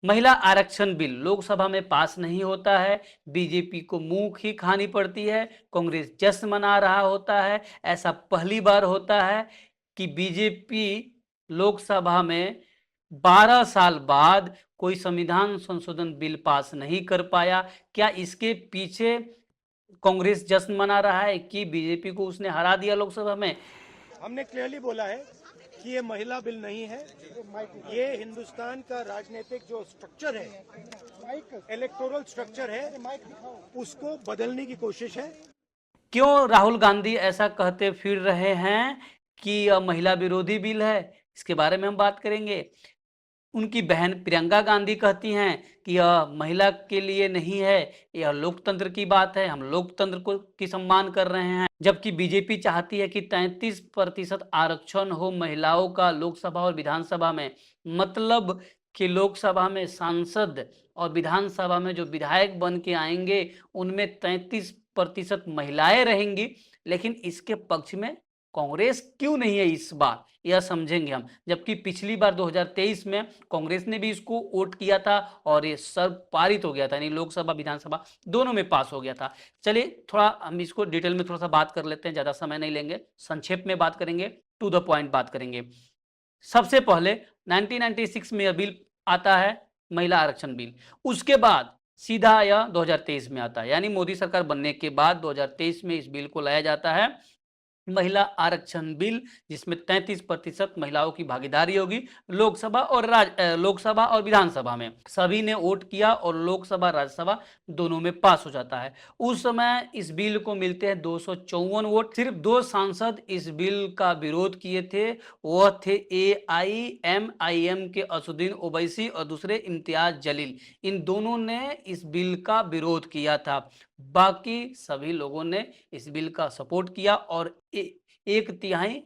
महिला आरक्षण बिल लोकसभा में पास नहीं होता है, बीजेपी को मुंह ही खानी पड़ती है, कांग्रेस जश्न मना रहा होता है। ऐसा पहली बार होता है कि बीजेपी लोकसभा में 12 साल बाद कोई संविधान संशोधन बिल पास नहीं कर पाया। क्या इसके पीछे कांग्रेस जश्न मना रहा है कि बीजेपी को उसने हरा दिया लोकसभा में? हमने क्लियरली बोला है कि ये महिला बिल नहीं है, ये हिंदुस्तान का राजनीतिक जो स्ट्रक्चर है, इलेक्टोरल स्ट्रक्चर है, उसको बदलने की कोशिश है। क्यों राहुल गांधी ऐसा कहते फिर रहे हैं कि यह महिला विरोधी बिल है? इसके बारे में हम बात करेंगे। उनकी बहन प्रियंका गांधी कहती हैं कि यह महिला के लिए नहीं है, यह लोकतंत्र की बात है, हम लोकतंत्र को की सम्मान कर रहे हैं। जबकि बीजेपी चाहती है कि 33% आरक्षण हो महिलाओं का लोकसभा और विधानसभा में। मतलब कि लोकसभा में सांसद और विधानसभा में जो विधायक बन के आएंगे उनमें 33% महिलाएं रहेंगी। लेकिन इसके पक्ष में कांग्रेस क्यों नहीं है इस बार, यह समझेंगे हम। जबकि पिछली बार 2023 में कांग्रेस ने भी इसको वोट किया था और ये सर्व पारित हो गया था, यानी लोकसभा विधानसभा दोनों में पास हो गया था। चलिए थोड़ा हम इसको डिटेल में थोड़ा सा बात कर लेते हैं, ज्यादा समय नहीं लेंगे, संक्षेप में बात करेंगे, टू द पॉइंट बात करेंगे। सबसे पहले 1996 में यह बिल आता है, महिला आरक्षण बिल। उसके बाद सीधा यह 2023 में आता है, यानी मोदी सरकार बनने के बाद 2023 में इस बिल को लाया जाता है, महिला आरक्षण बिल, जिसमें 33% महिलाओं की भागीदारी होगी लोकसभा और विधानसभा में। सभी ने वोट किया और लोकसभा राज्यसभा दोनों में पास हो जाता है। उस समय इस बिल को मिलते हैं 254 वोट। सिर्फ 2 सांसद इस बिल का विरोध किए थे, वह थे AIMIM के असुद्दीन ओवैसी और दूसरे इम्तियाज जलील। इन दोनों ने इस बिल का विरोध किया था। बाकी सभी लोगों ने इस बिल का सपोर्ट किया और 1/3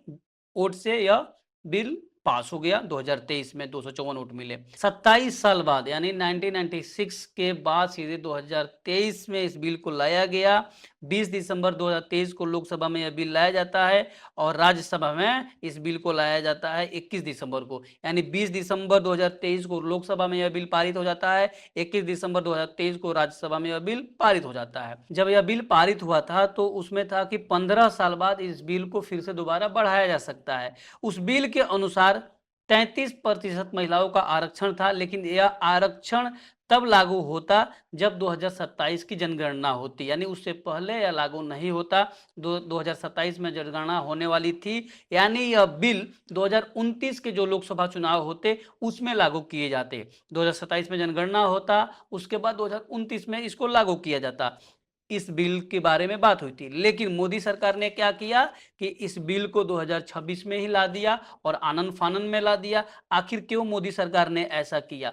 वोट से यह बिल पास हो गया। 2023 में 254 वोट मिले। 27 साल बाद यानी 1996 के बाद सीधे 2023 में इस बिल को लाया गया। 20 दिसंबर 2023 को लोकसभा में यह बिल लाया जाता है और राज्यसभा में इस बिल को लाया जाता है 21 दिसंबर को। यानी 20 दिसंबर 2023 को लोकसभा में यह बिल पारित हो जाता है, 21 दिसंबर 2023 को राज्यसभा में यह बिल पारित हो जाता है। जब यह बिल पारित हुआ था तो उसमें था कि 15 साल बाद इस बिल को फिर से दोबारा बढ़ाया जा सकता है। उस बिल के अनुसार 33% महिलाओं का आरक्षण था, लेकिन यह आरक्षण तब लागू होता जब 2027 की जनगणना होती, यानी उससे पहले यह लागू नहीं होता। 2027 में जनगणना होने वाली थी, यानी यह बिल 2029 के जो लोकसभा चुनाव होते उसमें लागू किए जाते। 2027 में जनगणना होता, उसके बाद 2029 में इसको लागू किया जाता। इस बिल के बारे में बात हुई थी, लेकिन मोदी सरकार ने क्या किया कि इस बिल को 2026 में ही ला दिया और आनन फानन में ला दिया। आखिर क्यों मोदी सरकार ने ऐसा किया,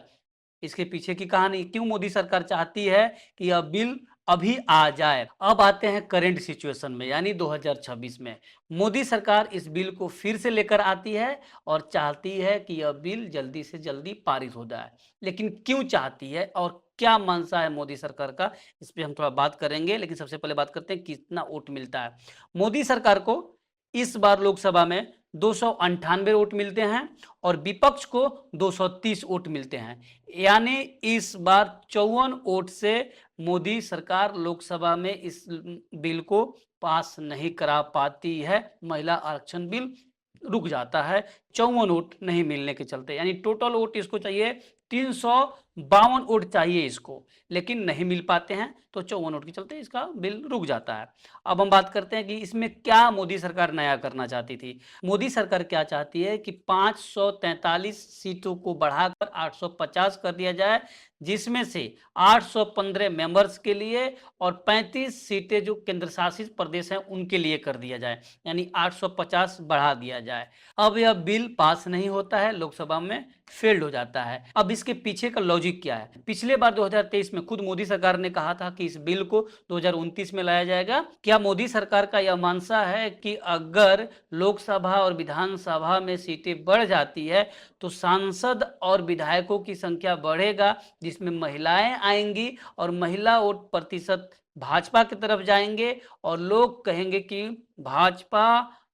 इसके पीछे की कहानी, क्यों मोदी सरकार चाहती है कि यह बिल अभी आ जाए? अब आते हैं करंट सिचुएशन में, यानी 2026 में मोदी सरकार इस बिल को फिर से लेकर आती है और चाहती है कि यह बिल जल्दी से जल्दी पारित हो जाए। लेकिन क्यों चाहती है और क्या मंशा है मोदी सरकार का, इस पर हम थोड़ा बात करेंगे। लेकिन सबसे पहले बात करते हैं कितना वोट मिलता है। मोदी सरकार को इस बार लोकसभा में 298 वोट मिलते हैं और विपक्ष को 230 वोट मिलते हैं, यानी इस बार 54 वोट से मोदी सरकार लोकसभा में इस बिल को पास नहीं करा पाती है। महिला आरक्षण बिल रुक जाता है 54 वोट नहीं मिलने के चलते, यानी टोटल वोट इसको चाहिए 352 वोट चाहिए इसको, लेकिन नहीं मिल पाते हैं तो 54 वोट के चलते इसका बिल रुक जाता है। अब हम बात करते हैं कि इसमें क्या मोदी सरकार नया करना चाहती थी। मोदी सरकार क्या चाहती है कि 543 सीटों को बढ़ाकर 850 कर दिया जाए, जिसमें से 815 मेंबर्स के लिए और 35 सीटें जो केंद्र शासित प्रदेश हैं उनके लिए कर दिया जाए, यानी 850 बढ़ा दिया जाए। अब यह बिल पास नहीं होता है, लोकसभा में फेल्ड हो जाता है। अब इसके पीछे का लॉजिक क्या है? पिछले बार 2023 में खुद मोदी सरकार ने कहा था कि इस बिल को 2029 में लाया जाएगा। क्या मोदी सरकार का यह मानसा है कि अगर लोकसभा और विधानसभा में सीटें बढ़ जाती है तो सांसद और विधायकों की संख्या बढ़ेगा, जिसमें महिलाएं आएंगी और महिला वोट प्रतिशत भाजपा की तरफ जाएंगे और लोग कहेंगे कि भाजपा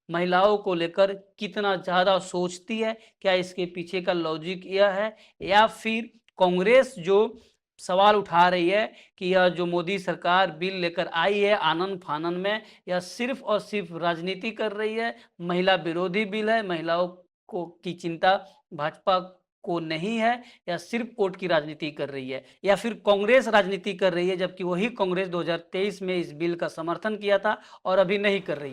महिलाओं को लेकर कितना ज्यादा सोचती है? क्या इसके पीछे का लॉजिक यह है? या फिर कांग्रेस जो सवाल उठा रही है कि यह जो मोदी सरकार बिल लेकर आई है आनन फानन में, यह सिर्फ और सिर्फ राजनीति कर रही है, महिला विरोधी बिल है, महिलाओं को की चिंता भाजपा को नहीं है, या सिर्फ वोट की राजनीति कर रही है, या फिर कांग्रेस राजनीति कर रही है, जबकि वही कांग्रेस 2023 में इस बिल का समर्थन किया था और अभी नहीं कर रही है।